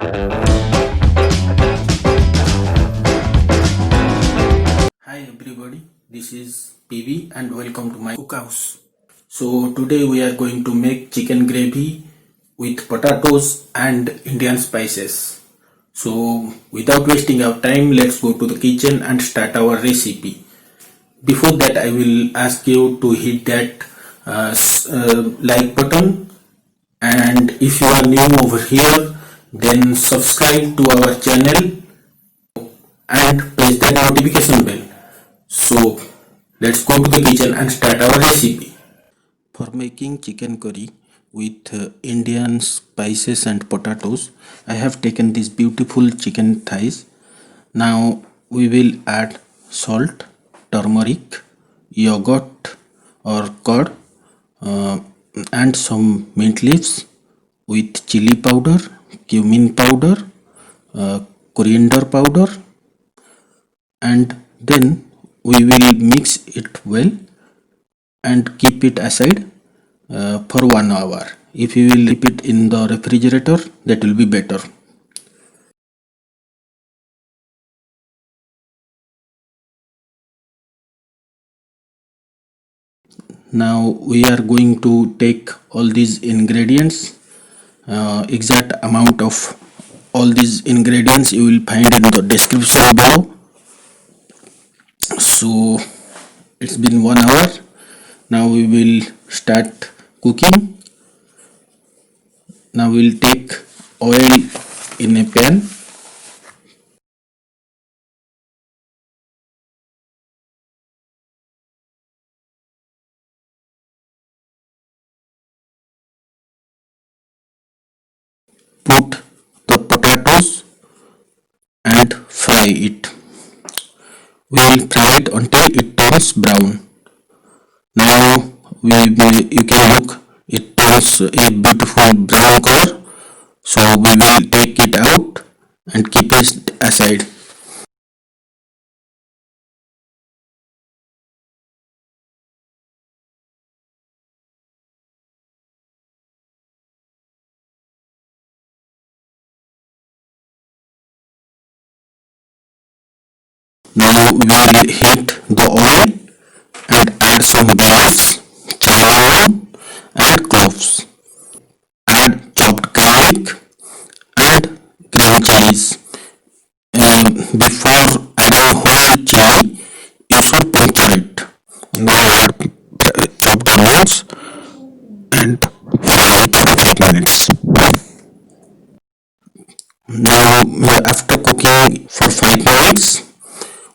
Hi everybody, this is PV and welcome to my cookhouse. So today we are going to make chicken gravy with potatoes and Indian spices. So without wasting our time, let's go to the kitchen and start our recipe. Before that, I will ask you to hit that like button, and if you are new over here, then subscribe to our channel and press the notification bell. So let's go to the kitchen and start our recipe. For making chicken curry with Indian spices and potatoes, I have taken these beautiful chicken thighs. Now we will add salt, turmeric, yogurt or curd, uh, and some mint leaves with chili powder, cumin powder, uh, coriander powder, and then we will mix it well and keep it aside for 1 hour. If you will keep it in the refrigerator, that will be better. Now we are going to take all these ingredients, exact amount of all these ingredients you will find in the description below. So it's been 1 hour. Now we will start cooking. Now we'll take oil in a pan. Put the potatoes and fry it. We will fry it until it turns brown. Now you can look, it turns a beautiful brown color. So we will take it out and keep it aside. Now we will heat the oil and add some beans, cinnamon and cloves. Add chopped garlic and green chilies. Before adding whole chili, you should puncture it. Now add chopped onions and fry it for 5 minutes. Now after cooking for 5 minutes,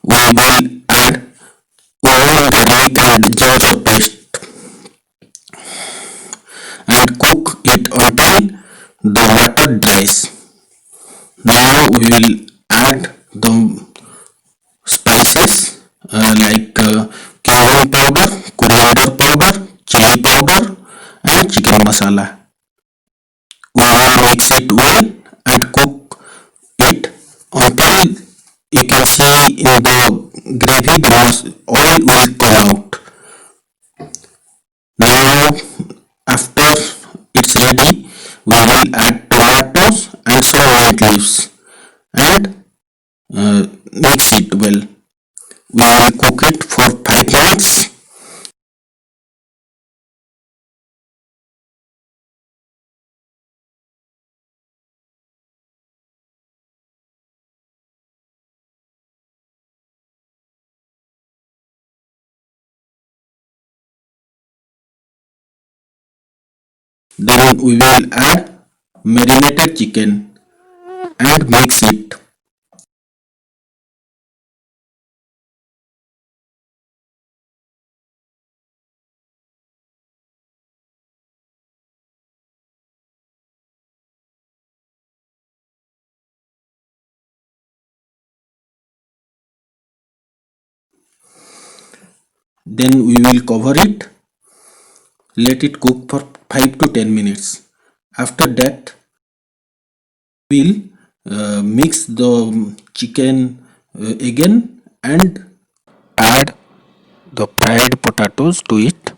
we will add all garlic and ginger paste and cook it until the water dries. Now we will add the spices like cumin powder, coriander powder, chili powder and chicken masala. We will mix it well and cook it until you can see in the gravy the oil will come out. Now after it's ready, we will add tomatoes and some mint leaves and mix it well. We will cook it for 5 minutes. Then we will add marinated chicken and mix it. Then we will cover it, let it cook for 5 to 10 minutes. After that, we'll mix the chicken again and add the fried potatoes to it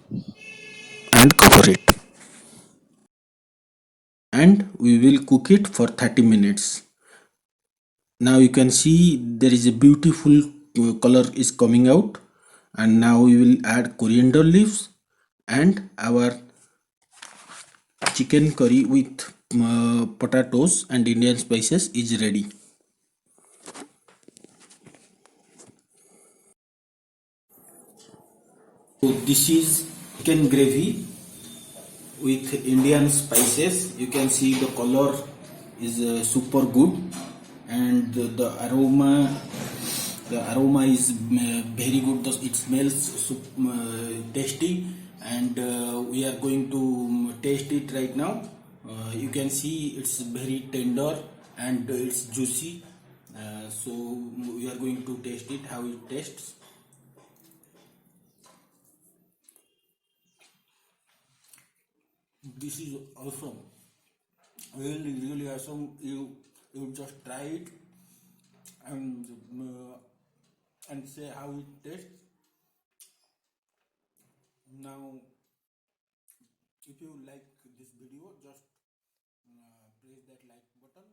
and cover it. and we will cook it for 30 minutes. Now you can see there is a beautiful color is coming out, and now we will add coriander leaves, and our chicken curry with potatoes and Indian spices is ready. So this is chicken gravy with Indian spices. You can see the color is super good, and the aroma is very good. It smells tasty, and we are going to taste it right now. You can see it's very tender and it's juicy. So we are going to taste it, how it tastes. This is awesome, really really awesome. You just try it and say how it tastes. Now, if you like this video, just press that like button